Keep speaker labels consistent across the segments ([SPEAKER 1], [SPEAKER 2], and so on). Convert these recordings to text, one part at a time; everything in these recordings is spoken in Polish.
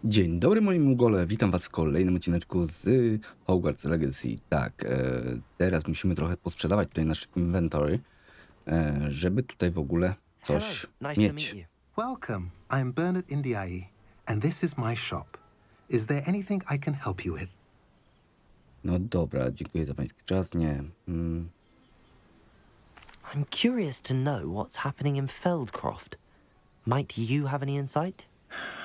[SPEAKER 1] Dzień dobry moi mugole, witam was w kolejnym odcineczku z Hogwarts Legacy. Tak, teraz musimy trochę posprzedawać tutaj nasz inventory, żeby tutaj w ogóle coś
[SPEAKER 2] Hello, nice to meet
[SPEAKER 1] mieć.
[SPEAKER 2] you.
[SPEAKER 3] Welcome. I'm Bernard Indiaye, and this is my shop. Is there anything I can help you with?
[SPEAKER 1] No dobra, dziękuję za pański czas, nie.
[SPEAKER 2] I'm curious to know what's happening in Feldcroft. Might you have any insight?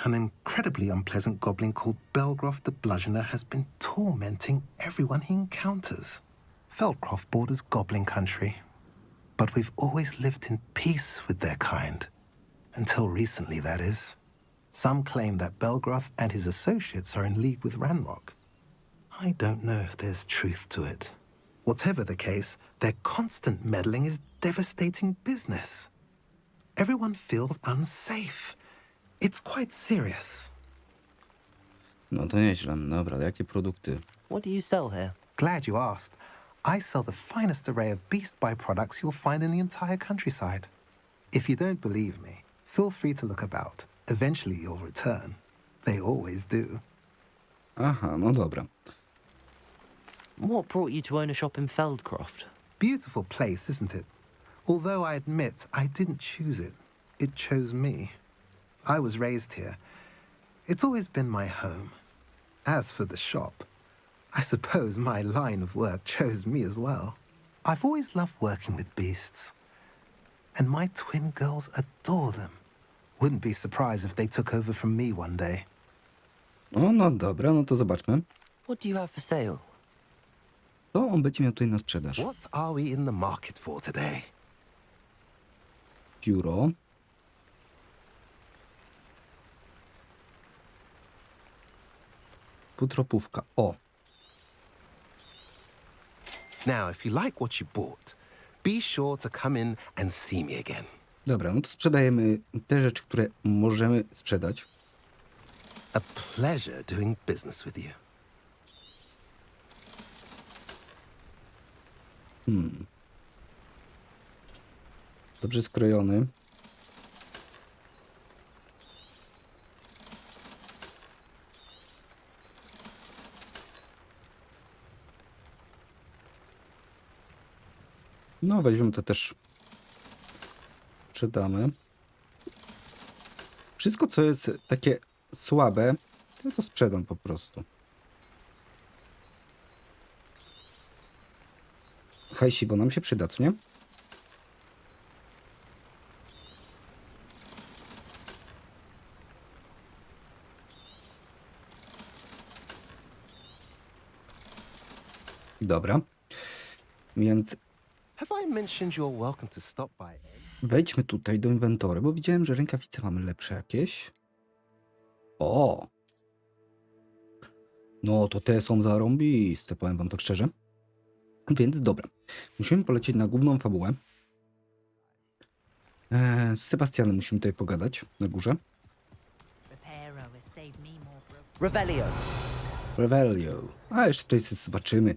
[SPEAKER 3] An incredibly unpleasant goblin called Belgroth the Bludgeoner has been tormenting everyone he encounters. Feldcroft borders Goblin Country, but we've always lived in peace with their kind. Until recently, that is. Some claim that Belgroth and his associates are in league with Ranrock. I don't know if there's truth to it. Whatever the case, their constant meddling is devastating business. Everyone feels unsafe. It's quite serious.
[SPEAKER 1] No to nieźle. Dobra, jakie produkty?
[SPEAKER 2] What do you sell here?
[SPEAKER 3] Glad you asked. I sell the finest array of beast byproducts you'll find in the entire countryside. If you don't believe me, feel free to look about. Eventually you'll return. They always do.
[SPEAKER 1] Aha, no dobra.
[SPEAKER 2] What brought you to own a shop in Feldcroft?
[SPEAKER 3] Beautiful place, isn't it? Although I admit I didn't choose it. It chose me. I was raised here. It's always been my home. As for the shop, I suppose my line of work chose me as well. I've always loved working with beasts. And my twin girls adore them. Wouldn't be surprised if they took over from me one day.
[SPEAKER 1] O, no dobra, no to zobaczmy.
[SPEAKER 2] What do you have for sale?
[SPEAKER 1] Co on będzie miał tutaj na sprzedaż?
[SPEAKER 3] What are we in the market for today?
[SPEAKER 1] Pióro. Futropówka. O,
[SPEAKER 3] Now, if you like what you bought, be sure to come in and see me again.
[SPEAKER 1] dobra, no to sprzedajemy te rzeczy, które możemy sprzedać.
[SPEAKER 3] A pleasure doing business with you.
[SPEAKER 1] Dobrze skrojony. No, weźmiemy to też. Sprzedamy. Wszystko, co jest takie słabe, to sprzedam po prostu. Hajsiwo nam się przyda, co nie? Dobra. Więc
[SPEAKER 3] Have I mentioned you're welcome to stop by?
[SPEAKER 1] wejdźmy tutaj do inwentory, bo widziałem, że rękawice mamy lepsze jakieś. O! No to te są zarąbiste, powiem wam tak szczerze. Więc dobra. Musimy polecieć na główną fabułę. Z Sebastianem musimy tutaj pogadać na górze.
[SPEAKER 2] Revelio.
[SPEAKER 1] Revelio. A jeszcze tutaj sobie zobaczymy.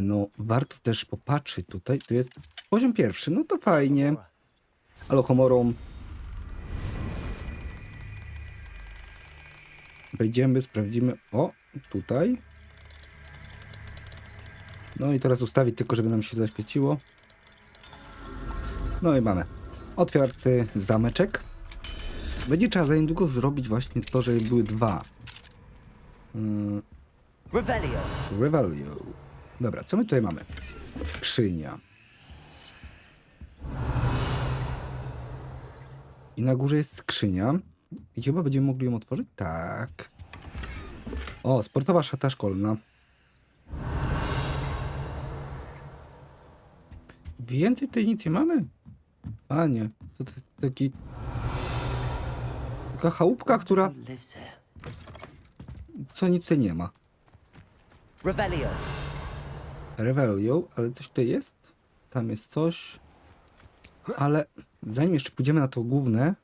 [SPEAKER 1] No, warto też popatrzeć tutaj. Tu jest poziom pierwszy. No to fajnie. Alohomorą. Wejdziemy, sprawdzimy. O, tutaj. No i teraz ustawić tylko, żeby nam się zaświeciło. No i mamy. Otwarty zameczek. Będzie trzeba za niedługo zrobić właśnie to, żeby były dwa.
[SPEAKER 2] Revelio.
[SPEAKER 1] Revelio. Dobra, co my tutaj mamy? Skrzynia. I na górze jest skrzynia. I chyba będziemy mogli ją otworzyć? Tak. O, sportowa szata szkolna. Więcej tutaj nic nie mamy? A nie. To taki... Taka chałupka, która...
[SPEAKER 2] Who lives here?
[SPEAKER 1] Co nic tutaj nie ma.
[SPEAKER 2] Revelio.
[SPEAKER 1] Revelio, ale coś tutaj jest? Tam jest coś. Ale zanim jeszcze pójdziemy na to główne...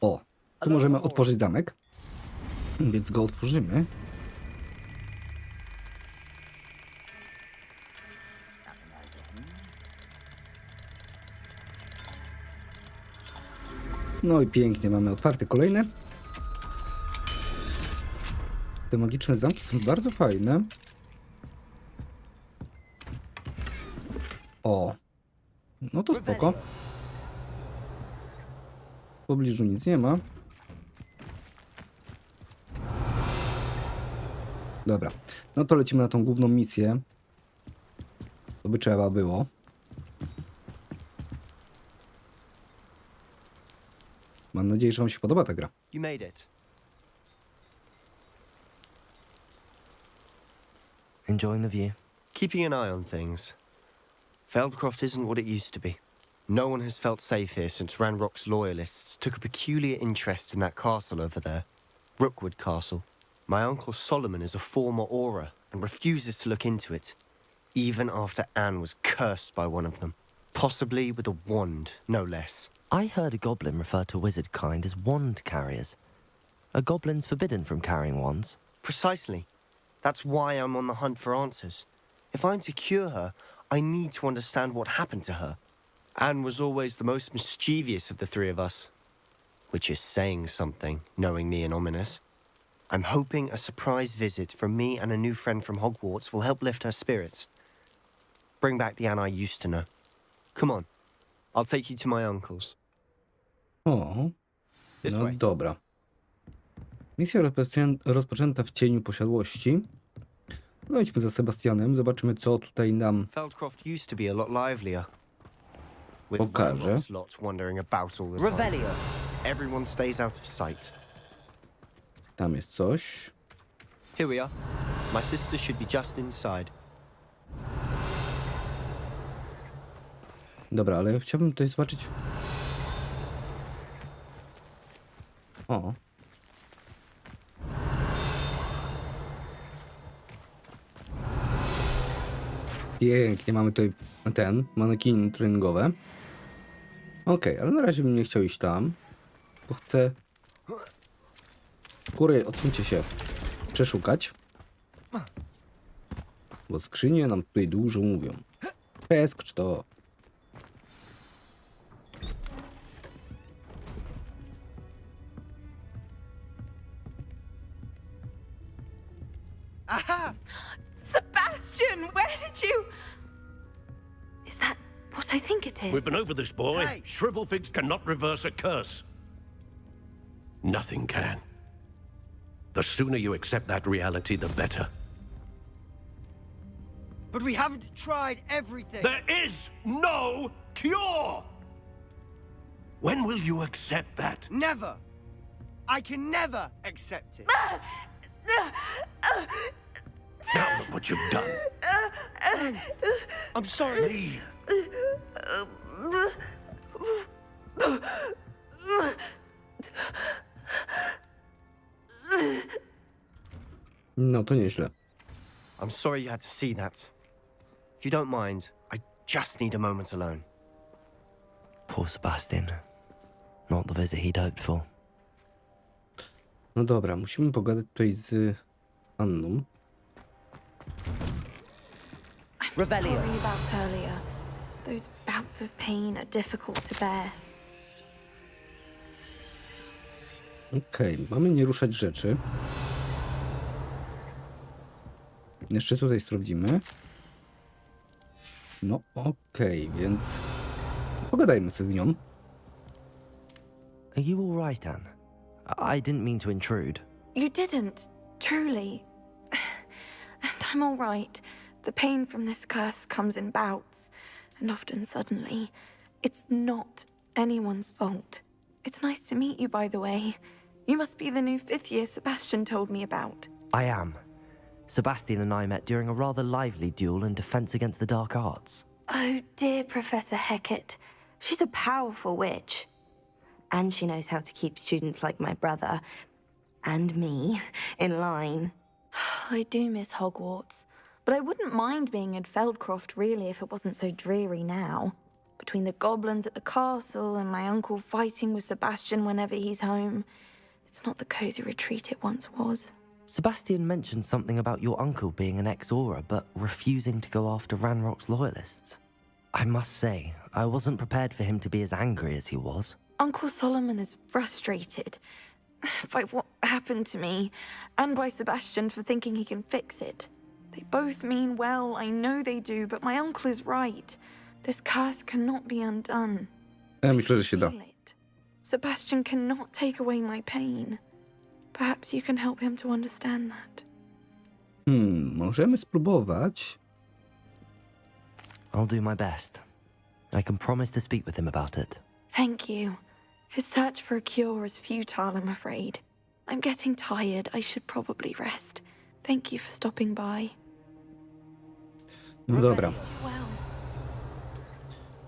[SPEAKER 1] O, tu możemy otworzyć zamek. Więc go otworzymy. No i pięknie, mamy otwarte kolejne. te magiczne zamki są bardzo fajne. O, no to spoko. W pobliżu nic nie ma. Dobra, no to lecimy na tą główną misję. To by trzeba było. Mam nadzieję, że wam się podoba ta gra.
[SPEAKER 4] You made it.
[SPEAKER 2] Enjoying the view?
[SPEAKER 4] Keeping an eye on things. Feldcroft isn't what it used to be. No one has felt safe here since Ranrock's loyalists took a peculiar interest in that castle over there. Rookwood Castle. My uncle Solomon is a former Auror and refuses to look into it, even after Anne was cursed by one of them. Possibly with a wand, no less.
[SPEAKER 2] I heard a goblin refer to wizard kind as wand carriers. Are goblins forbidden from carrying wands?
[SPEAKER 4] Precisely. That's why I'm on the hunt for answers. If I'm to cure her, I need to understand what happened to her. Anne was always the most mischievous of the three of us. Which is saying something, knowing me and ominous. I'm hoping a surprise visit from me and a new friend from Hogwarts will help lift her spirits. Bring back the Anne I used to know. Come on. I'll take you to my uncle's.
[SPEAKER 1] O,
[SPEAKER 4] This
[SPEAKER 1] no
[SPEAKER 4] way.
[SPEAKER 1] dobra. Misja rozpoczęta w cieniu posiadłości. No idźmy za Sebastianem, zobaczymy co tutaj nam
[SPEAKER 4] Feldcroft used to be a lot livelier. With
[SPEAKER 1] pokaże.
[SPEAKER 4] Ranrock's lot wandering about all the time.
[SPEAKER 2] Revelio!
[SPEAKER 4] Everyone stays out of sight.
[SPEAKER 1] Tam jest coś.
[SPEAKER 4] Here we are. My sister should be just inside.
[SPEAKER 1] Dobra, ale chciałbym tutaj zobaczyć... O. Pięknie, mamy tutaj manekiny treningowe. Okej, ale na razie bym nie chciał iść tam. Bo chcę... Kury, odsuńcie się. Przeszukać. Bo skrzynie nam tutaj dużo mówią. Peskcz to.
[SPEAKER 5] Aha! Sebastian, where did you... Is that what I think it is?
[SPEAKER 6] We've been over this, boy.
[SPEAKER 5] Hey!
[SPEAKER 6] Shrivelfigs cannot reverse a curse. Nothing can. The sooner you accept that reality, the better.
[SPEAKER 7] But we haven't tried everything.
[SPEAKER 6] There is no cure! When will you accept that?
[SPEAKER 7] Never. I can never accept it.
[SPEAKER 6] Now look what you've done.
[SPEAKER 7] I'm sorry.
[SPEAKER 6] Leave.
[SPEAKER 1] No to nieźle.
[SPEAKER 4] I'm sorry you had to see that. If you don't mind, I just need a moment alone.
[SPEAKER 2] Poor Sebastian. Not the visit he'd hoped for.
[SPEAKER 1] No dobra, musimy pogadać tutaj z Anną.
[SPEAKER 5] I'm sorry about earlier. Those bouts of pain are difficult to bear.
[SPEAKER 1] Okej, mamy nie ruszać rzeczy. Jeszcze tutaj sprawdzimy. No okej, więc pogadajmy sobie z nią.
[SPEAKER 2] Are you all right, Anne? I didn't mean to intrude.
[SPEAKER 5] You didn't, truly. And I'm all right. The pain from this curse comes in bouts, and often suddenly. It's not anyone's fault. It's nice to meet you, by the way. You must be the new fifth year Sebastian told me about.
[SPEAKER 2] I am. Sebastian and I met during a rather lively duel in defense against the dark arts.
[SPEAKER 8] Oh, dear Professor Hecat. She's a powerful witch. And she knows how to keep students like my brother, and me, in line.
[SPEAKER 5] I do miss Hogwarts, but I wouldn't mind being in Feldcroft, really, if it wasn't so dreary now. Between the goblins at the castle and my uncle fighting with Sebastian whenever he's home, it's not the cozy retreat it once was.
[SPEAKER 2] Sebastian mentioned something about your uncle being an ex-Auror, but refusing to go after Ranrock's loyalists. I must say, I wasn't prepared for him to be as angry as he was.
[SPEAKER 5] Uncle Solomon is frustrated, by what happened to me, and by Sebastian for thinking he can fix it. They both mean well, I know they do, but my uncle is right. This curse cannot be undone.
[SPEAKER 1] Ja myślę, że się da.
[SPEAKER 5] Feel it. Sebastian cannot take away my pain. Perhaps you can help him to understand that.
[SPEAKER 1] Możemy spróbować.
[SPEAKER 2] I'll do my best. I can promise to speak with him about it.
[SPEAKER 5] Thank you. His search for a cure is futile, I'm afraid. I'm getting tired. I should probably rest. Thank you for stopping by.
[SPEAKER 1] No dobra.
[SPEAKER 5] Well.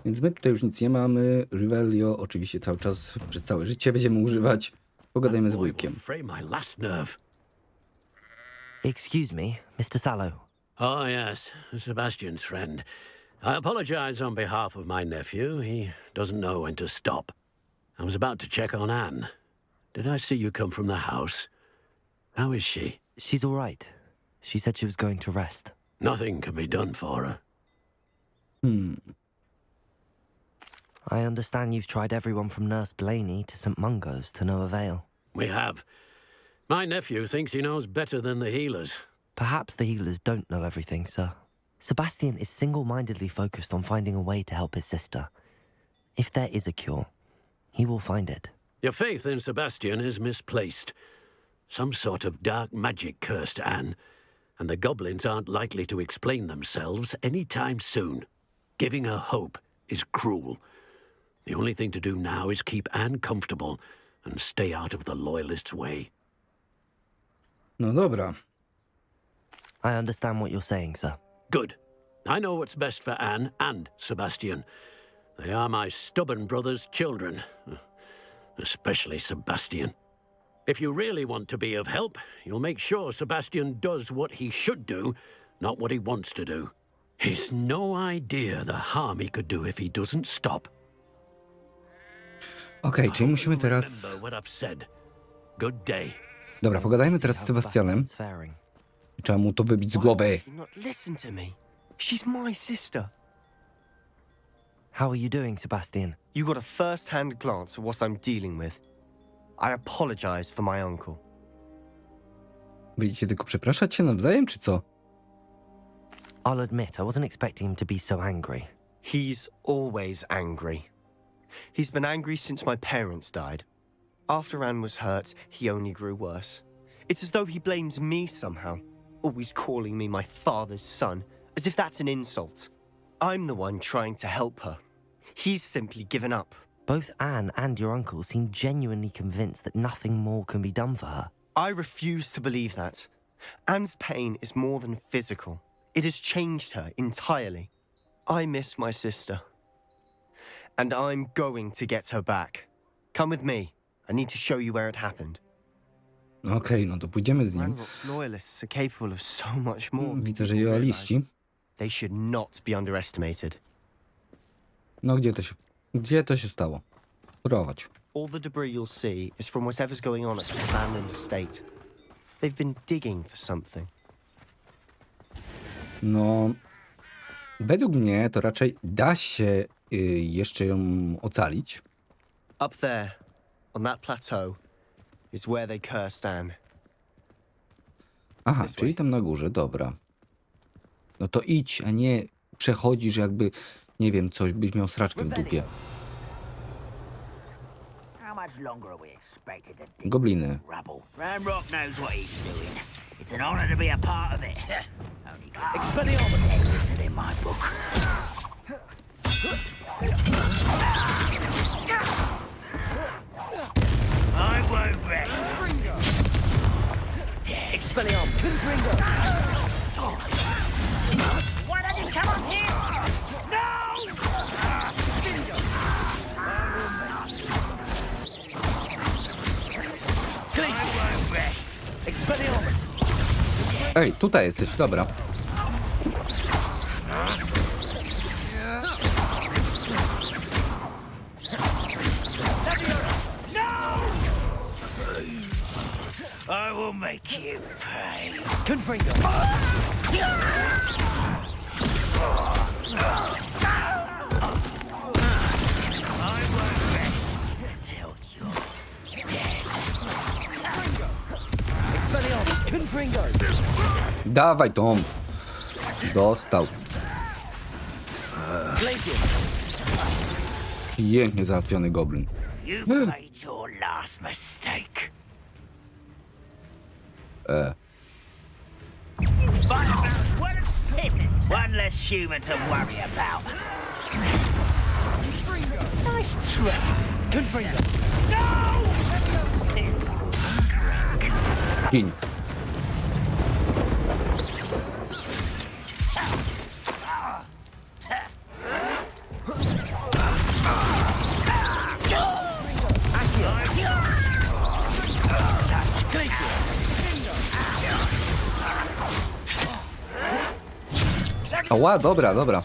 [SPEAKER 1] Więc my tutaj już nic nie mamy. Revelio oczywiście cały czas, przez całe życie będziemy używać. Pogadajmy z wujkiem.
[SPEAKER 6] Fray my last nerve.
[SPEAKER 2] Excuse me, Mr. Sallow.
[SPEAKER 6] Oh, yes, Sebastian's friend. I apologize on behalf of my nephew. He doesn't know when to stop. I was about to check on Anne. Did I see you come from the house? How is she?
[SPEAKER 2] She's all right. She said she was going to rest.
[SPEAKER 6] Nothing can be done for her.
[SPEAKER 2] I understand you've tried everyone from Nurse Blaney to St. Mungo's to no avail.
[SPEAKER 6] We have. My nephew thinks he knows better than the healers.
[SPEAKER 2] Perhaps the healers don't know everything, sir. Sebastian is single-mindedly focused on finding a way to help his sister. If there is a cure, he will find it.
[SPEAKER 6] Your faith in Sebastian is misplaced. Some sort of dark magic cursed Anne, and the goblins aren't likely to explain themselves any time soon. Giving her hope is cruel. The only thing to do now is keep Anne comfortable and stay out of the Loyalists' way.
[SPEAKER 1] No dobra.
[SPEAKER 2] I understand what you're saying, sir.
[SPEAKER 6] Good. I know what's best for Anne and Sebastian. They are my stubborn brother's children. Especially Sebastian. If you really want to be of help, you'll make sure Sebastian does what he should do, not what he wants to do. He's no idea the harm he could do if he doesn't stop.
[SPEAKER 1] Okej, czyli musimy teraz...
[SPEAKER 6] Remember what I've said. Good day.
[SPEAKER 1] Dobra, pogadajmy teraz z Sebastianem.
[SPEAKER 2] Sebastian's faring.
[SPEAKER 1] Trzeba mu to wybić z głowy.
[SPEAKER 4] You not listen to me. She's my sister.
[SPEAKER 2] How are you doing, Sebastian?
[SPEAKER 4] You got a first-hand glance at what I'm dealing with. I apologize for my uncle.
[SPEAKER 1] Będziecie tylko przepraszać się nawzajem, czy co?
[SPEAKER 2] I'll admit, I wasn't expecting him to be so angry.
[SPEAKER 4] He's always angry. He's been angry since my parents died. After Anne was hurt, he only grew worse. It's as though he blames me somehow, always calling me my father's son, as if that's an insult. I'm the one trying to help her. He's simply given up.
[SPEAKER 2] Both Anne and your uncle seem genuinely convinced that nothing more can be done for her.
[SPEAKER 4] I refuse to believe that. Anne's pain is more than physical. It has changed her entirely. I miss my sister. And I'm going to get her back. Come with me. I need to show you where it happened.
[SPEAKER 1] Okej, no to pójdziemy z nim.
[SPEAKER 4] Ranrock's loyalists are capable of so much more. than
[SPEAKER 1] Widzę, że
[SPEAKER 4] people
[SPEAKER 1] joaliści.
[SPEAKER 4] realize. They should not be underestimated.
[SPEAKER 1] No gdzie to się stało? Prowadź.
[SPEAKER 4] All the debris you'll see is from whatever's going on at the abandoned estate. They've been digging for something.
[SPEAKER 1] No, według mnie to raczej da się jeszcze ją ocalić.
[SPEAKER 4] Up there, on that plateau, is where they cursed Anne.
[SPEAKER 1] Aha,
[SPEAKER 4] This
[SPEAKER 1] czyli
[SPEAKER 4] way.
[SPEAKER 1] tam na górze, dobra. No to idź, a nie przechodzisz jakby, nie wiem, coś byś miał sraczkę w dupie.
[SPEAKER 9] How much longer are we expected to dig
[SPEAKER 1] Gobliny.
[SPEAKER 9] rubble? Ranrock knows what he's doing. It's an honor to be a part of it. Only Expelliarmus is in my book. I won't rest.
[SPEAKER 4] Expelliarmus!
[SPEAKER 9] Why don't you come up here? No! I won't rest.
[SPEAKER 4] Expelliarmus!
[SPEAKER 1] Ej, tutaj jesteś, dobra.
[SPEAKER 9] I will make you pay.
[SPEAKER 4] Confringo!
[SPEAKER 9] I won't rest until you're dead.
[SPEAKER 1] Dawaj, Tom. Dostał. Pięknie załatwiony goblin.
[SPEAKER 9] You've made your last mistake. Firebrand's well fitted. One less human to worry about. Nice trick. Confringo. No!
[SPEAKER 1] Gin. Ała, dobra, dobra.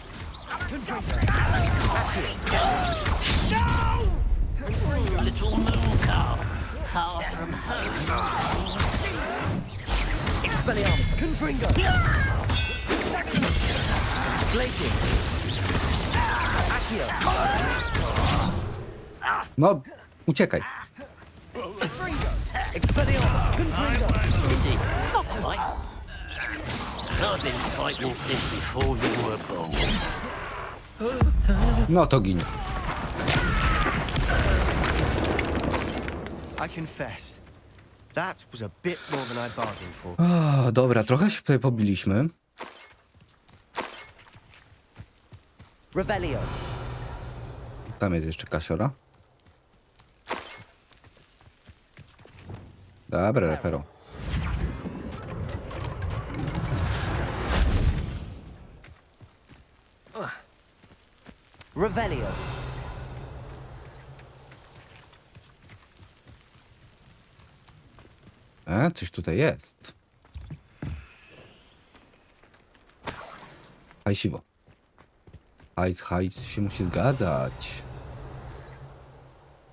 [SPEAKER 9] Little moon calf, far from home. Expelliarmus. Confringo. Glacius. Accio.
[SPEAKER 1] No, uciekaj.
[SPEAKER 9] Expelliarmus. Confringo. Is he? Not quite. I've been fighting since before you were born.
[SPEAKER 1] No to gin.
[SPEAKER 4] I confess, that was a bit more than I bargained for.
[SPEAKER 1] O, dobra, trochę się tutaj pobiliśmy.
[SPEAKER 9] Revelio.
[SPEAKER 1] Tam jest jeszcze kasiora. Dobra, repero.
[SPEAKER 9] Revelio.
[SPEAKER 1] Coś tutaj jest. Hajsiwo. Hajs się musi zgadzać.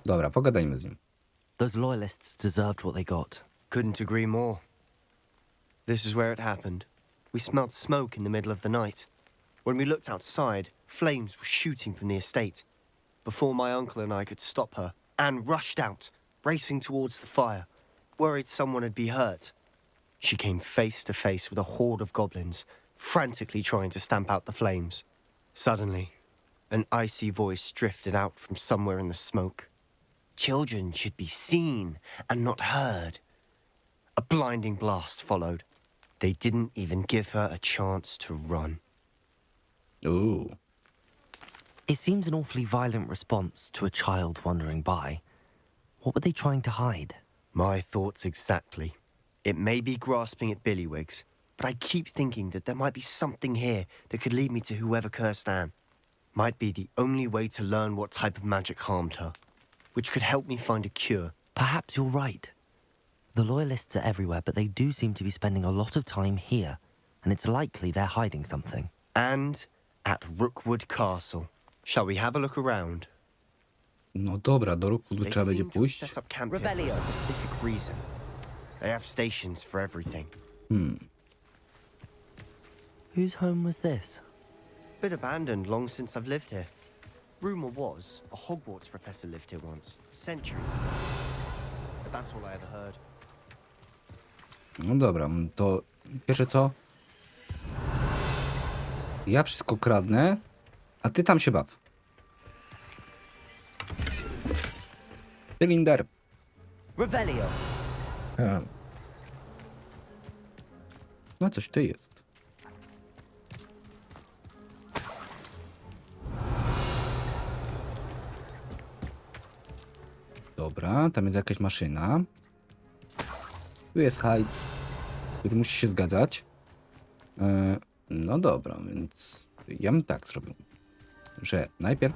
[SPEAKER 1] Dobra, pogadajmy z nim.
[SPEAKER 2] Those loyalists deserved what they got.
[SPEAKER 4] Couldn't agree more. This is where it happened. We smelled smoke in the middle of the night. When we looked outside, flames were shooting from the estate. Before my uncle and I could stop her, Anne rushed out, racing towards the fire, worried someone had been hurt. She came face to face with a horde of goblins, frantically trying to stamp out the flames. Suddenly, an icy voice drifted out from somewhere in the smoke. Children should be seen and not heard. A blinding blast followed. They didn't even give her a chance to run.
[SPEAKER 1] Ooh.
[SPEAKER 2] It seems an awfully violent response to a child wandering by. What were they trying to hide?
[SPEAKER 4] My thoughts exactly. It may be grasping at Billywigs, but I keep thinking that there might be something here that could lead me to whoever cursed Anne. Might be the only way to learn what type of magic harmed her, which could help me find a cure.
[SPEAKER 2] Perhaps you're right. The loyalists are everywhere, but they do seem to be spending a lot of time here, and it's likely they're hiding something.
[SPEAKER 4] And at Rookwood Castle. Shall we have a look around?
[SPEAKER 1] No dobra, do Rookwoodu
[SPEAKER 4] They
[SPEAKER 1] trzeba będzie
[SPEAKER 4] seem to have
[SPEAKER 1] pójść.
[SPEAKER 4] set up camp here for a specific reason. They have stations for everything.
[SPEAKER 2] Whose home was this?
[SPEAKER 4] Been abandoned long since I've lived here. Rumor was a Hogwarts professor lived here once, centuries ago. But that's all I ever heard.
[SPEAKER 1] No dobra, to pierwsze co? Ja wszystko kradnę, a ty tam się baw. Cylinder.
[SPEAKER 9] Revelio.
[SPEAKER 1] No coś tu jest. Dobra, tam jest jakaś maszyna. Tu jest hajs, który musi się zgadzać. No dobra, więc ja bym tak zrobił, że najpierw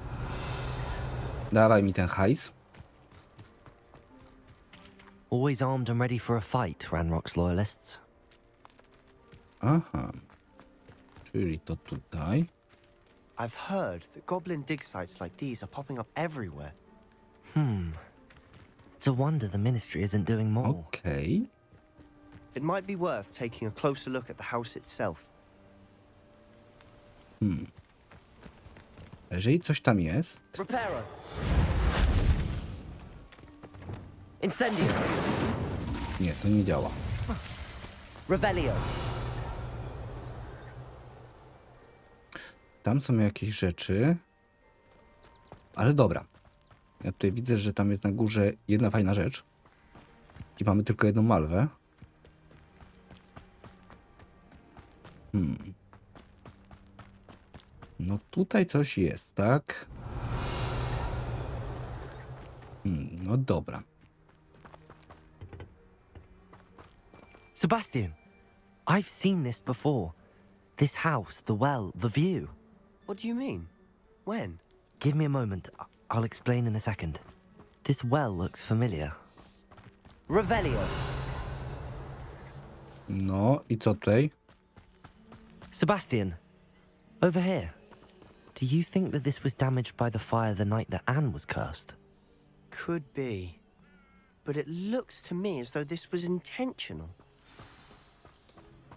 [SPEAKER 1] dawaj mi ten hajs.
[SPEAKER 2] Always armed and ready for a fight, Ranrock's loyalists.
[SPEAKER 1] Aha, czyli to tutaj.
[SPEAKER 4] I've heard that goblin dig sites like these are popping up everywhere.
[SPEAKER 2] It's a wonder the ministry isn't doing more.
[SPEAKER 1] Okej.
[SPEAKER 4] It might be worth taking a closer look at the house itself.
[SPEAKER 1] Jeżeli coś tam jest,
[SPEAKER 9] Reparo. Incendio.
[SPEAKER 1] nie, to nie działa.
[SPEAKER 2] Revelio.
[SPEAKER 1] Tam są jakieś rzeczy. Ale dobra. Ja tutaj widzę, że tam jest na górze jedna fajna rzecz. I mamy tylko jedną malwę. No tutaj coś jest, tak? No dobra.
[SPEAKER 2] Sebastian, I've seen this before. This house, the well, the view.
[SPEAKER 4] What do you mean? When?
[SPEAKER 2] Give me a moment. I'll explain in a second. This well looks familiar. Revelio.
[SPEAKER 1] No i co tutaj?
[SPEAKER 2] Sebastian, over here. Do you think that this was damaged by the fire the night that Anne was cursed?
[SPEAKER 4] Could be. But it looks to me as though this was intentional.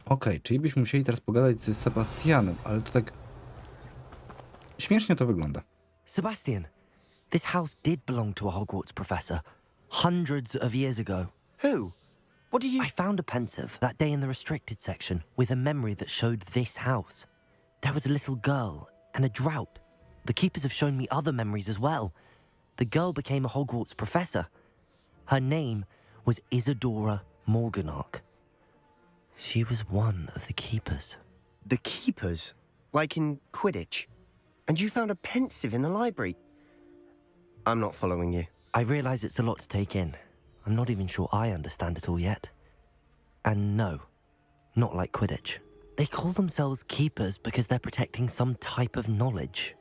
[SPEAKER 1] Okej, czyli byśmy musieli teraz pogadać z Sebastianem, ale to tak... Śmiesznie to wygląda.
[SPEAKER 2] Sebastian, this house did belong to a Hogwarts professor hundreds of years ago.
[SPEAKER 4] Who? What do you...
[SPEAKER 2] I found a pensive that day in the restricted section with a memory that showed this house. There was a little girl and a drought. The keepers have shown me other memories as well. The girl became a Hogwarts professor. Her name was Isadora Morganach. She was one of the keepers.
[SPEAKER 4] The keepers? Like in Quidditch? And you found a pensive in the library? I'm not following you.
[SPEAKER 2] I realize it's a lot to take in. I'm not even sure I understand it all yet. And no, not like Quidditch. They call themselves keepers because they're protecting some type of knowledge.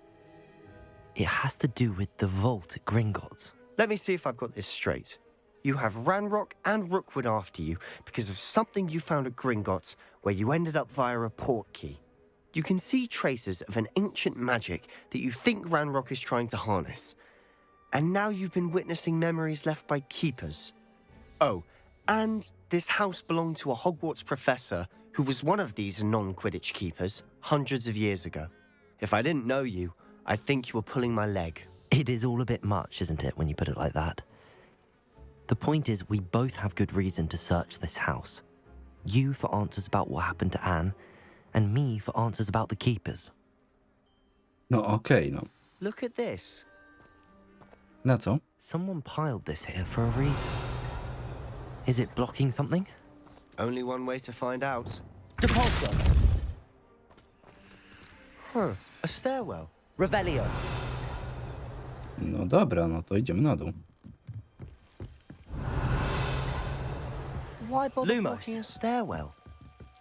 [SPEAKER 2] It has to do with the vault at Gringotts.
[SPEAKER 4] Let me see if I've got this straight. You have Ranrock and Rookwood after you because of something you found at Gringotts where you ended up via a portkey. You can see traces of an ancient magic that you think Ranrock is trying to harness. And now you've been witnessing memories left by keepers. Oh, and this house belonged to a Hogwarts professor who was one of these non-Quidditch keepers hundreds of years ago. If I didn't know you, I'd think you were pulling my leg.
[SPEAKER 2] It is all a bit much, isn't it, when you put it like that? The point is, we both have good reason to search this house. You for answers about what happened to Anne, and me for answers about the keepers.
[SPEAKER 1] No okej, no.
[SPEAKER 4] Look at this.
[SPEAKER 1] Na co?
[SPEAKER 2] Someone piled this here for a reason. Is it blocking something?
[SPEAKER 4] Only one way to find out.
[SPEAKER 2] Depulso!
[SPEAKER 4] Huh, a stairwell.
[SPEAKER 2] Revelio!
[SPEAKER 1] No dobra, no to idziemy na dół.
[SPEAKER 4] Why bother
[SPEAKER 2] Lumos.
[SPEAKER 4] blocking a stairwell?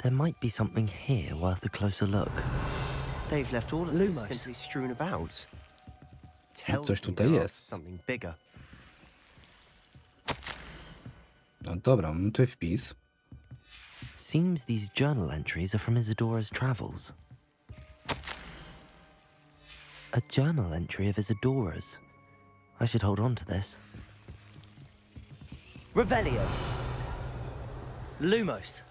[SPEAKER 2] There might be something here worth a closer look.
[SPEAKER 4] They've left all of
[SPEAKER 2] Lumos.
[SPEAKER 4] this simply strewn about. Tells
[SPEAKER 1] coś
[SPEAKER 4] me
[SPEAKER 1] tutaj
[SPEAKER 4] they're
[SPEAKER 1] jest.
[SPEAKER 4] after something bigger.
[SPEAKER 1] No dobra, mamy tutaj wpis.
[SPEAKER 2] Seems these journal entries are from Isadora's travels. A journal entry of Isadora's. I should hold on to this. Revelio! Lumos!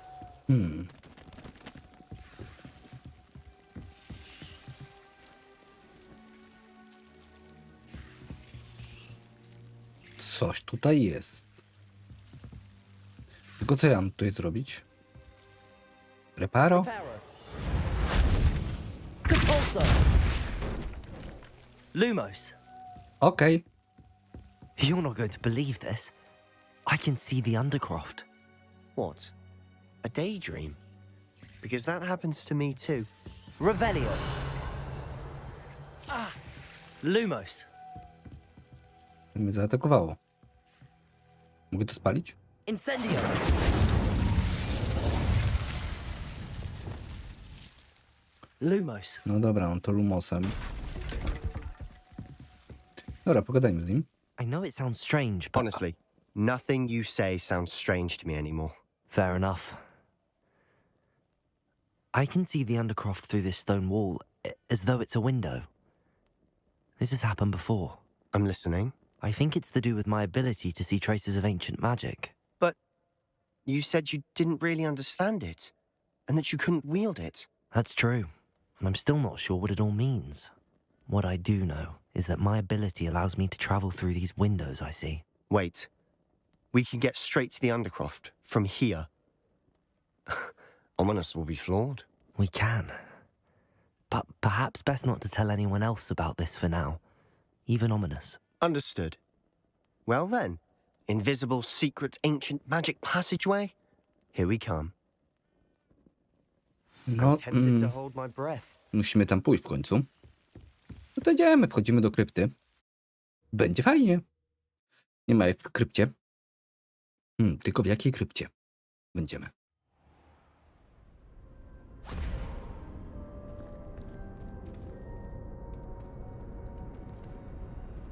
[SPEAKER 1] Coś tutaj jest. Tylko co ja mam tutaj zrobić? Reparo?
[SPEAKER 2] Depulso! Lumos!
[SPEAKER 1] Okej.
[SPEAKER 2] You're not going to believe this. I can see the Undercroft.
[SPEAKER 4] What? A daydream? Because that happens to me too.
[SPEAKER 2] Revelio! Lumos!
[SPEAKER 1] Mnie zaatakowało. Mogę to spalić?
[SPEAKER 2] Incendio! Lumos.
[SPEAKER 1] No dobra, no to Lumosem. Dobra, pogadajmy z nim.
[SPEAKER 2] I know it sounds strange, but...
[SPEAKER 4] Honestly, nothing you say sounds strange to me anymore.
[SPEAKER 2] Fair enough. I can see the Undercroft through this stone wall, as though it's a window. This has happened before.
[SPEAKER 4] I'm listening.
[SPEAKER 2] I think it's to do with my ability to see traces of ancient magic.
[SPEAKER 4] But you said you didn't really understand it, and that you couldn't wield it.
[SPEAKER 2] That's true, and I'm still not sure what it all means. What I do know is that my ability allows me to travel through these windows I see.
[SPEAKER 4] Wait. We can get straight to the Undercroft from here. Ominous will be flawed.
[SPEAKER 2] We can. But perhaps best not to tell anyone else about this for now. Even Ominous.
[SPEAKER 4] Understood. Well then, invisible, secret, ancient magic passageway? Here we come.
[SPEAKER 1] No,
[SPEAKER 4] I'm tempted to hold my breath.
[SPEAKER 1] musimy tam pójść w końcu. No to idziemy, wchodzimy do krypty. Będzie fajnie. Nie ma jak w krypcie. Tylko w jakiej krypcie będziemy?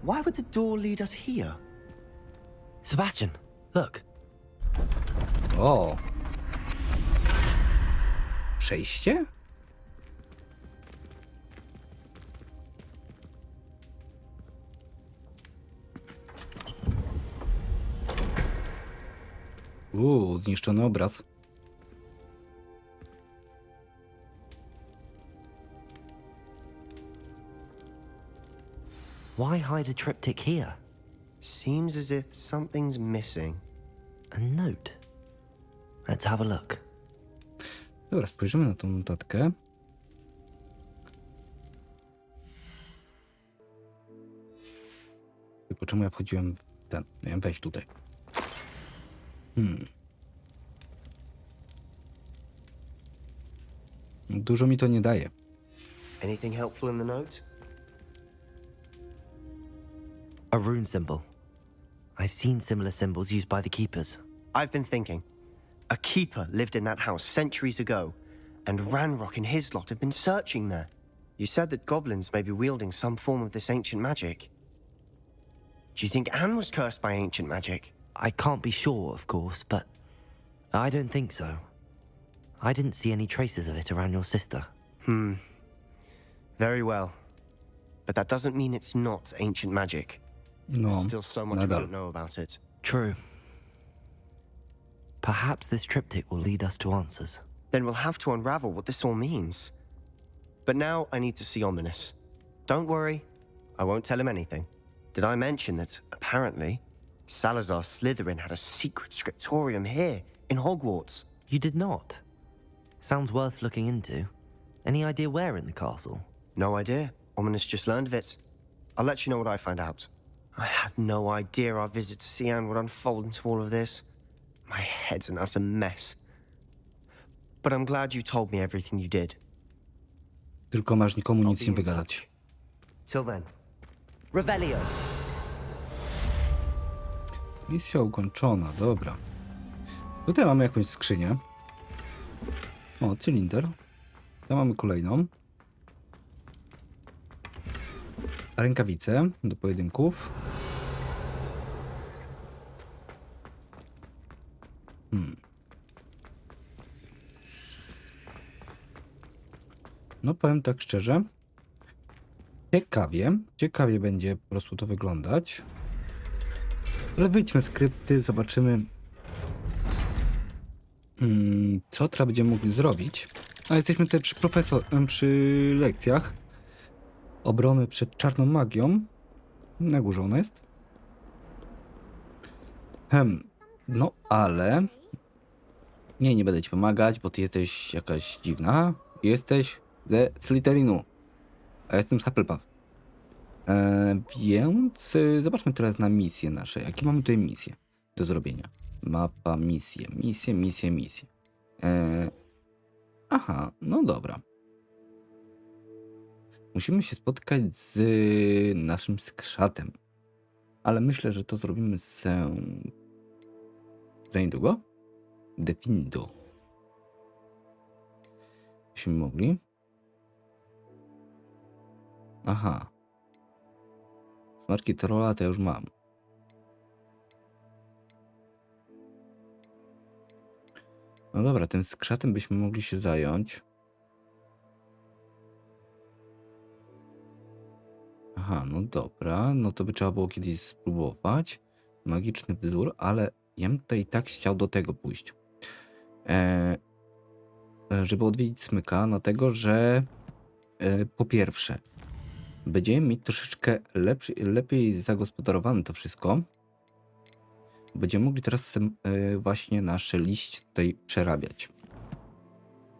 [SPEAKER 4] Why would the door lead us here?
[SPEAKER 2] Sebastian, look.
[SPEAKER 1] O! Przejście? Zniszczony obraz.
[SPEAKER 2] Why hide a triptych here?
[SPEAKER 4] Seems as if something's missing.
[SPEAKER 2] A note. Let's have a look.
[SPEAKER 1] Dobra, spojrzymy na tą notatkę. Tylko czemu ja wchodziłem w ten? Miałem wejść tutaj. Dużo mi to nie daje.
[SPEAKER 4] Anything helpful in the note?
[SPEAKER 2] A rune symbol. I've seen similar symbols used by the keepers.
[SPEAKER 4] I've been thinking. A keeper lived in that house centuries ago, and Ranrock and his lot have been searching there. You said that goblins may be wielding some form of this ancient magic. Do you think Anne was cursed by ancient magic?
[SPEAKER 2] I can't be sure, of course, but I don't think so. I didn't see any traces of it around your sister.
[SPEAKER 4] Very well. But that doesn't mean it's not ancient magic.
[SPEAKER 1] No,
[SPEAKER 4] There's still so much we
[SPEAKER 1] nadal.
[SPEAKER 4] don't know about it.
[SPEAKER 2] True. Perhaps this triptych will lead us to answers.
[SPEAKER 4] Then we'll have to unravel what this all means. But now I need to see Ominous. Don't worry, I won't tell him anything. Did I mention that, apparently, Salazar Slytherin had a secret scriptorium here, in Hogwarts?
[SPEAKER 2] You did not. Sounds worth looking into. Any idea where in the castle?
[SPEAKER 4] No idea. Ominous just learned of it. I'll let you know what I find out. I had no idea our visit to see Anne would unfold into all of this. My head's an utter mess. But I'm glad you told me everything you did.
[SPEAKER 1] Tylko masz nikomu
[SPEAKER 4] I'll
[SPEAKER 1] nic
[SPEAKER 4] be
[SPEAKER 1] nie
[SPEAKER 4] in
[SPEAKER 1] wygadać.
[SPEAKER 4] touch. Till then.
[SPEAKER 2] Revelio.
[SPEAKER 1] Misja ukończona, dobra. Tutaj mamy jakąś skrzynię. O, cylinder. Tam mamy kolejną. Rękawice do pojedynków. No powiem tak szczerze. Ciekawie będzie po prostu to wyglądać. Ale wyjdźmy z krypty, zobaczymy co teraz będziemy mogli zrobić. A jesteśmy tutaj przy lekcjach obrony przed czarną magią. Na górze ona jest. No ale nie będę ci pomagać, bo ty jesteś jakaś dziwna. Jesteś ze Slytherinu, a jestem z Hufflepuff. Więc zobaczmy teraz na misje nasze. Jakie mamy tutaj misje do zrobienia? Mapa, misje. Aha, no dobra. Musimy się spotkać z naszym skrzatem. Ale myślę, że to zrobimy za niedługo. Definido. Byśmy mogli. Aha. Smaczki trolla to ja już mam. No dobra, tym skrzatem byśmy mogli się zająć. Aha, no dobra. No to by trzeba było kiedyś spróbować. Magiczny wzór, ale ja bym tutaj i tak chciał do tego pójść. Żeby odwiedzić smyka, dlatego że po pierwsze będziemy mieć troszeczkę lepiej zagospodarowane to wszystko. Będziemy mogli teraz właśnie nasze liście tutaj przerabiać.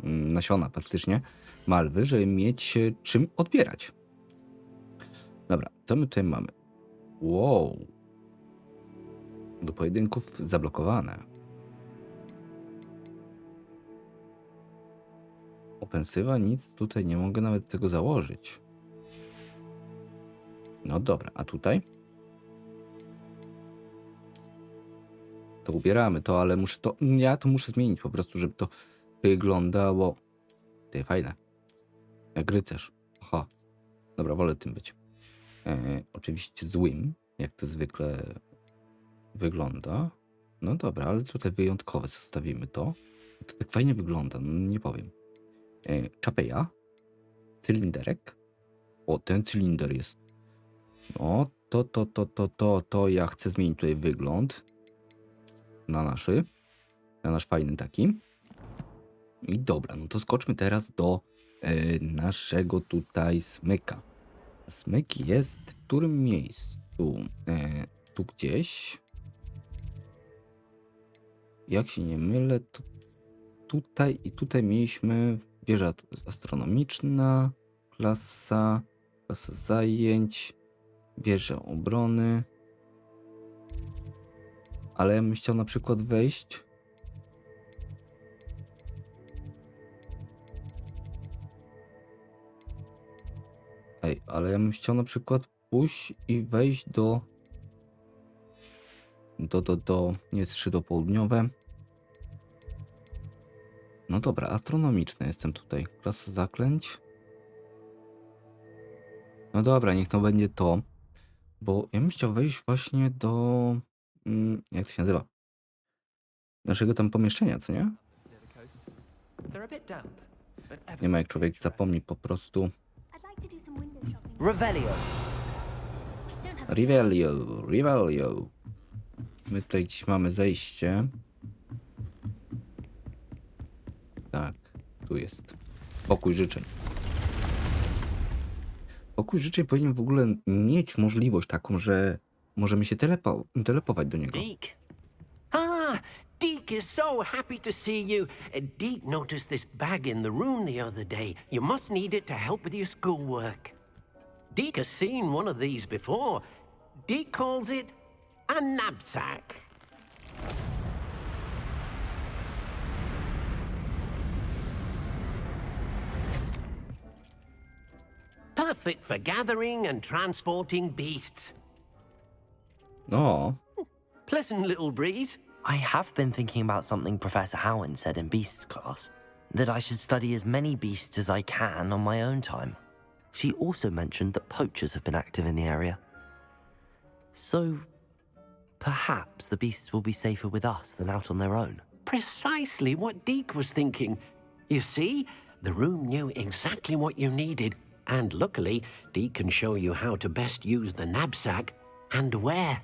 [SPEAKER 1] nasiona praktycznie malwy, żeby mieć czym odbierać. Dobra, co my tutaj mamy? Wow. Do pojedynków zablokowane. Ofensywa, nic tutaj nie mogę nawet tego założyć. No dobra, a tutaj? To ubieramy to, ale muszę to... Ja to muszę zmienić po prostu, żeby to wyglądało... Ty, fajne. Jak rycerz. Aha. Dobra, wolę tym być. Oczywiście złym, jak to zwykle wygląda. No dobra, ale tutaj wyjątkowe zostawimy to. To tak fajnie wygląda, no nie powiem. Czapeja. Cylinderek. O, ten cylinder jest. No, to ja chcę zmienić tutaj wygląd. Na nasz fajny taki. I dobra, no to skoczmy teraz do naszego tutaj smyka. Smyk jest w którym miejscu? Tu gdzieś. Jak się nie mylę, to tutaj i tutaj mieliśmy wieża astronomiczna, klasa zajęć, wieża obrony. Ale ja bym chciał na przykład wejść. Ale ja bym chciał na przykład pójść i wejść do nie 3 do południowe. No dobra, astronomiczne jestem tutaj. Klasa zaklęć. No dobra, niech to będzie to. Bo ja bym chciał wejść właśnie do... jak to się nazywa? Naszego tam pomieszczenia, co nie? Nie ma jak człowiek zapomni po prostu. Revelio. My tutaj gdzieś mamy zejście. Tak, tu jest. Pokój życzeń. Pokój życzeń powinien w ogóle mieć możliwość taką, że możemy się telepować do niego.
[SPEAKER 10] Deke. Deke is so happy to see you. Deke noticed this bag in the room the other day. You must need it to help with your schoolwork. Deke has seen one of these before. Deke calls it a knapsack. Perfect for gathering and transporting beasts.
[SPEAKER 1] No.
[SPEAKER 10] Pleasant little breeze.
[SPEAKER 2] I have been thinking about something Professor Howard said in Beasts class, that I should study as many beasts as I can on my own time. She also mentioned that poachers have been active in the area. So, perhaps the beasts will be safer with us than out on their own.
[SPEAKER 10] Precisely what Deke was thinking. You see, the room knew exactly what you needed, and luckily, Deke can show you how to best use the knapsack and where.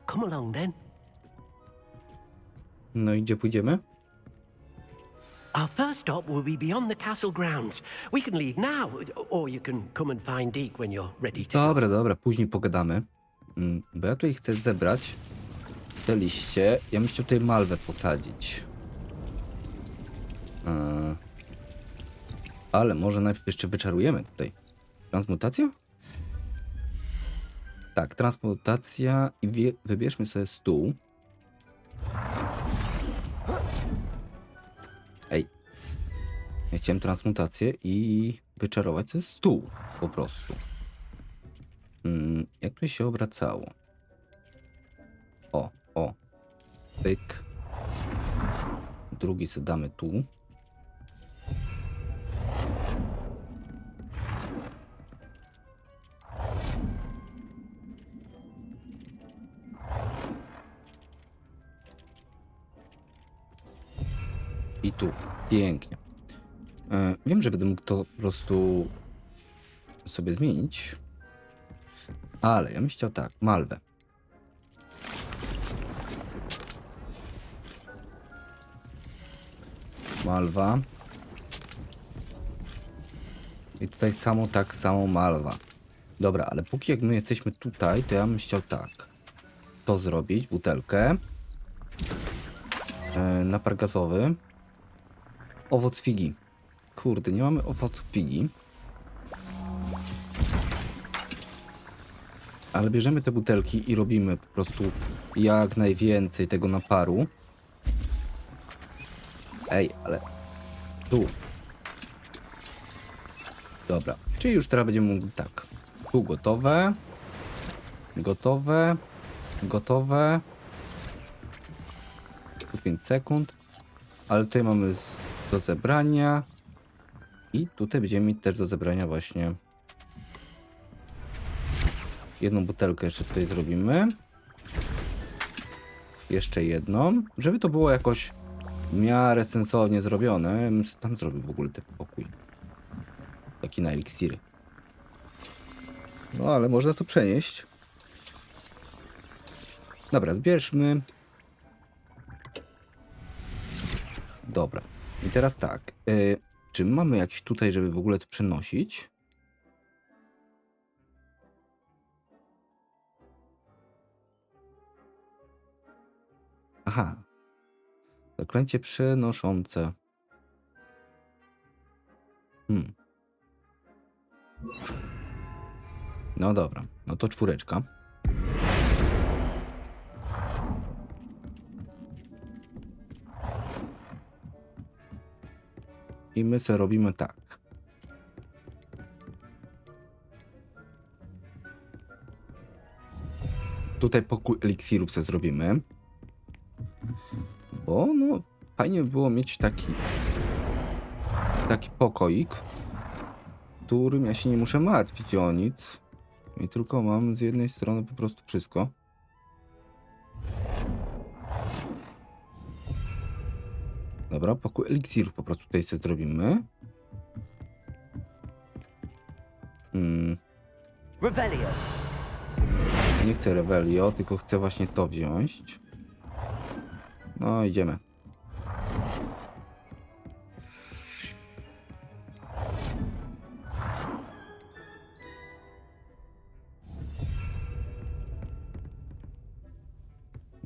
[SPEAKER 10] Come along then.
[SPEAKER 1] No i gdzie pójdziemy?
[SPEAKER 10] Our first stop will be beyond the castle grounds. We can leave now, or you can come and find Deke when you're ready to.
[SPEAKER 1] Dobra, później pogadamy. Bo ja tutaj chcę zebrać te liście. Ja bym chciał tutaj malwę posadzić. Ale może najpierw jeszcze wyczarujemy tutaj. Transmutacja? Tak, transmutacja i wybierzmy sobie stół. Ej. Ja chciałem transmutację i wyczarować sobie stół po prostu. Jak to się obracało? O. Pyk. Drugi sobie damy tu. I tu. Pięknie. Wiem, że będę mógł to po prostu sobie zmienić. Ale ja bym chciał tak. Malwę. Malwa. I tutaj tak samo malwa. Dobra, ale póki jak my jesteśmy tutaj, to ja bym chciał tak. To zrobić, butelkę. Napar gazowy. Owoc figi. Kurde, nie mamy owoców figi. Ale bierzemy te butelki i robimy po prostu jak najwięcej tego naparu. Ej, ale... Tu. Dobra, czyli już teraz będziemy mógł tak. Tu gotowe. Gotowe. Gotowe. Tu 5 sekund. Ale tutaj mamy do zebrania. I tutaj będziemy mieć też do zebrania właśnie jedną butelkę jeszcze tutaj zrobimy. Jeszcze jedną. Żeby to było jakoś w miarę sensownie zrobione. Tam zrobił w ogóle ten pokój. Taki na eliksiry. No ale można to przenieść. Dobra, zbierzmy. Dobra. I teraz tak. Czy mamy jakieś tutaj, żeby w ogóle to przenosić? Aha. Zaklęcie przenoszące. No dobra. No to 4. I my sobie robimy tak. Tutaj pokój eliksirów sobie zrobimy. Bo no fajnie by było mieć taki pokoik, w którym ja się nie muszę martwić o nic. I tylko mam z jednej strony po prostu wszystko. Dobra, pokój eliksirów po prostu tutaj sobie zrobimy.
[SPEAKER 2] Revelio.
[SPEAKER 1] Nie chcę Revelio, tylko chcę właśnie to wziąć. No, idziemy.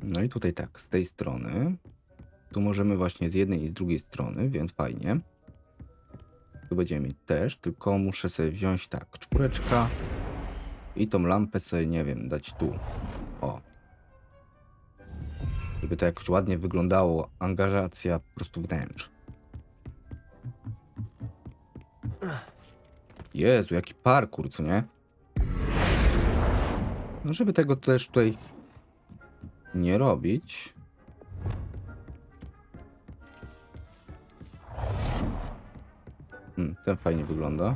[SPEAKER 1] No i tutaj tak, z tej strony. Tu możemy właśnie z jednej i z drugiej strony, więc fajnie. Tu będziemy mieć też, tylko muszę sobie wziąć tak, 4. I tą lampę sobie, nie wiem, dać tu. O. Żeby to jakoś ładnie wyglądało. Angażacja po prostu wnętrz. Jezu, jaki parkour, co nie? No żeby tego też tutaj nie robić. Ten fajnie wygląda.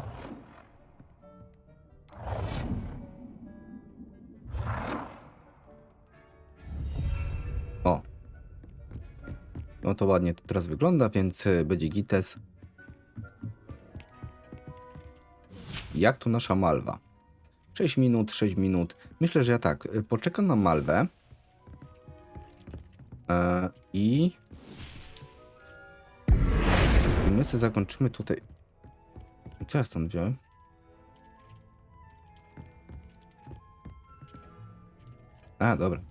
[SPEAKER 1] O. No to ładnie to teraz wygląda, więc będzie gites. Jak tu nasza malwa? 6 minut, 6 minut. Myślę, że ja tak, poczekam na malwę. I my sobie zakończymy tutaj. Co ja stąd wziąłem? A, dobra.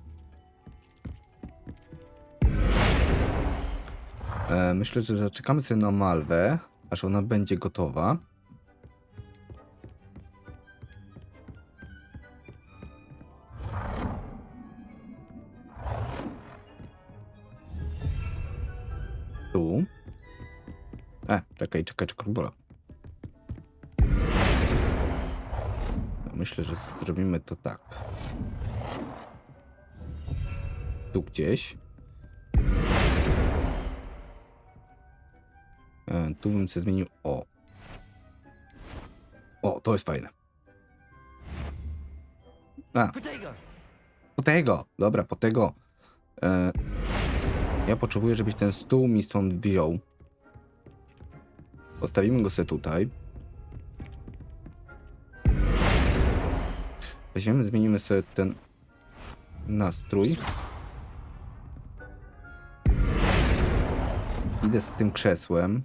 [SPEAKER 1] Myślę, że zaczekamy sobie na malwę, aż ona będzie gotowa. Tu. Czekaj, bola. Myślę, że zrobimy to tak. Tu gdzieś. Tu bym się zmienił. O. O, to jest fajne. Po tego. Dobra, po tego. Ja potrzebuję, żebyś ten stół mi stąd wziął. Postawimy go sobie tutaj. Weźmiemy, zmienimy sobie ten nastrój. Idę z tym krzesłem.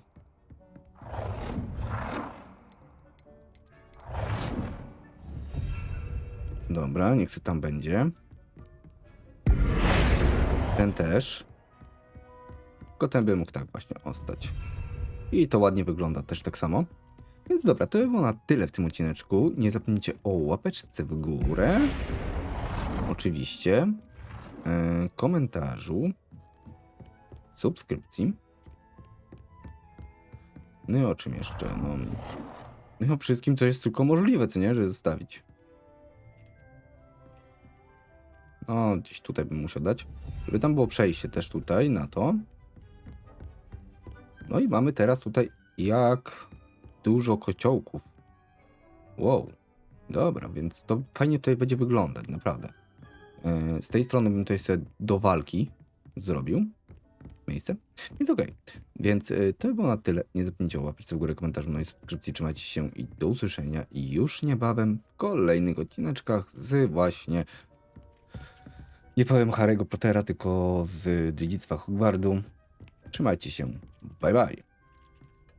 [SPEAKER 1] Dobra, niech se tam będzie. Ten też. Kotem bym mógł tak właśnie ostać. I to ładnie wygląda też tak samo. Więc dobra, to by było na tyle w tym odcineczku. Nie zapomnijcie o łapeczce w górę. Oczywiście. Komentarzu. Subskrypcji. No i o czym jeszcze? No i o wszystkim, co jest tylko możliwe, co nie? Żeby zostawić. No, gdzieś tutaj bym musiał dać. Żeby tam było przejście też tutaj na to. No i mamy teraz tutaj jak dużo kociołków. Wow. Dobra, więc to fajnie tutaj będzie wyglądać, naprawdę. Z tej strony bym tutaj sobie do walki zrobił miejsce. Więc okej. Więc to by było na tyle. Nie zapomnijcie o łapce w górę, komentarzu, no i subskrypcji. Trzymajcie się i do usłyszenia. I już niebawem w kolejnych odcineczkach z właśnie, nie powiem Harry'ego Pottera, tylko z Dziedzictwa Hogwartu. Trzymajcie się. Bye bye.